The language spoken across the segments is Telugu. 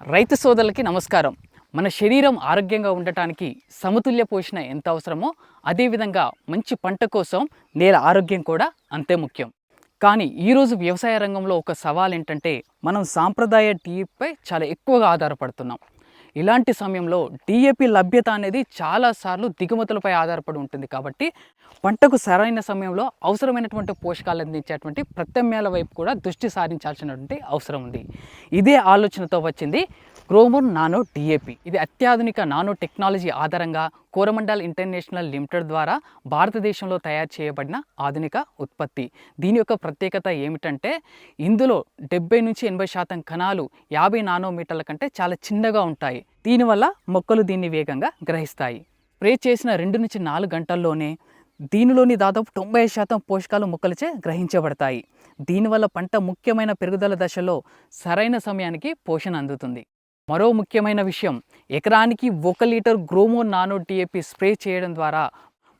రైతు సోదరులకి నమస్కారం. మన శరీరం ఆరోగ్యంగా ఉండటానికి సమతుల్య పోషణ ఎంత అవసరమో అదేవిధంగా మంచి పంట కోసం నేల ఆరోగ్యం కూడా అంతే ముఖ్యం. కానీ ఈరోజు వ్యవసాయ రంగంలో ఒక సవాల్ ఏంటంటే మనం సాంప్రదాయ టీపై చాలా ఎక్కువగా ఆధారపడుతున్నాం. ఇలాంటి సమయంలో డిఏపి లభ్యత అనేది చాలాసార్లు దిగుమతులపై ఆధారపడి ఉంటుంది. కాబట్టి పంటకు సరైన సమయంలో అవసరమైనటువంటి పోషకాలు అందించేటువంటి ప్రత్యామ్నాయాల వైపు కూడా దృష్టి సారించాల్సినటువంటి అవసరం ఉంది. ఇదే ఆలోచనతో వచ్చింది గ్రోమోర్ నానో డిఏపి. ఇది అత్యాధునిక నానో టెక్నాలజీ ఆధారంగా కోరమండల్ ఇంటర్నేషనల్ లిమిటెడ్ ద్వారా భారతదేశంలో తయారు చేయబడిన ఆధునిక ఉత్పత్తి. దీని యొక్క ప్రత్యేకత ఏమిటంటే ఇందులో 70 నుంచి 80% కణాలు 50 నానోమీటర్ల కంటే చాలా చిన్నగా ఉంటాయి. దీనివల్ల మొక్కలు దీన్ని వేగంగా గ్రహిస్తాయి. స్ప్రే చేసిన 2 నుంచి 4 గంటల్లోనే దీనిలోని దాదాపు 90% పోషకాలు మొక్కలచే గ్రహించబడతాయి. దీనివల్ల పంట ముఖ్యమైన పెరుగుదల దశలో సరైన సమయానికి పోషణ అందుతుంది. మరో ముఖ్యమైన విషయం, ఎకరానికి 1 litre Gromor nano DAP spray చేయడం ద్వారా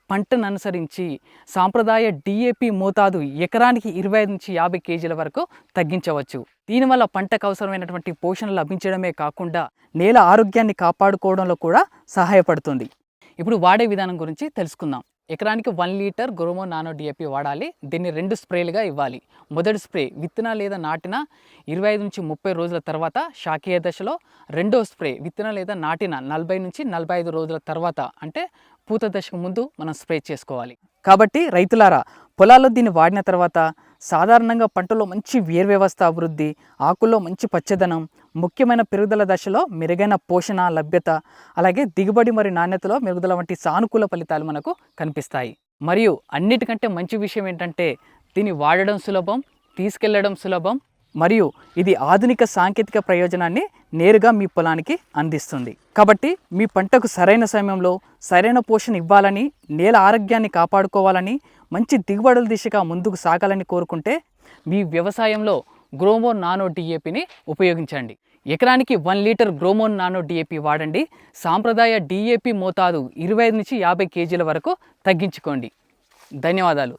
పంటను అనుసరించి సాంప్రదాయ డిఏపి మోతాదు ఎకరానికి 25 నుంచి 50 కేజీల వరకు తగ్గించవచ్చు. దీనివల్ల పంటకు అవసరమైనటువంటి పోషణ లభించడమే కాకుండా నేల ఆరోగ్యాన్ని కాపాడుకోవడంలో కూడా సహాయపడుతుంది. ఇప్పుడు వాడే విధానం గురించి తెలుసుకుందాం. ఎకరానికి 1 లీటర్ గ్రోమోర్ నానో డిఏపి వాడాలి. దీన్ని 2 స్ప్రేలుగా ఇవ్వాలి. మొదటి స్ప్రే విత్తన లేదా నాటిన 25 నుంచి 30 రోజుల తర్వాత శాఖీయ దశలో, రెండో స్ప్రే విత్తన లేదా నాటిన 40 నుంచి 45 రోజుల తర్వాత అంటే పూత దశకు ముందు మనం స్ప్రే చేసుకోవాలి. కాబట్టి రైతులారా, పొలాల్లో దీన్ని వాడిన తర్వాత సాధారణంగా పంటలో మంచి వేరు వ్యవస్థ అభివృద్ధి, ఆకుల్లో మంచి పచ్చదనం, ముఖ్యమైన పెరుగుదల దశలో మెరుగైన పోషణ లభ్యత, అలాగే దిగుబడి మరియు నాణ్యతలో మెరుగుదల వంటి సానుకూల ఫలితాలు మనకు కనిపిస్తాయి. మరియు అన్నిటికంటే మంచి విషయం ఏంటంటే దీన్ని వాడడం సులభం, తీసుకెళ్లడం సులభం, మరియు ఇది ఆధునిక సాంకేతిక ప్రయోజనాన్ని నేరుగా మీ పొలానికి అందిస్తుంది. కాబట్టి మీ పంటకు సరైన సమయంలో సరైన పోషణ ఇవ్వాలని, నేల ఆరోగ్యాన్ని కాపాడుకోవాలని, మంచి దిగుబడుల దిశగా ముందుకు సాగాలని కోరుకుంటే మీ వ్యవసాయంలో గ్రోమోర్ నానో డిఏపిని ఉపయోగించండి. ఎకరానికి 1 లీటర్ గ్రోమోర్ నానో డిఏపి వాడండి. సాంప్రదాయ డిఏపి మోతాదు 25 నుంచి 50 కేజీల వరకు తగ్గించుకోండి. ధన్యవాదాలు.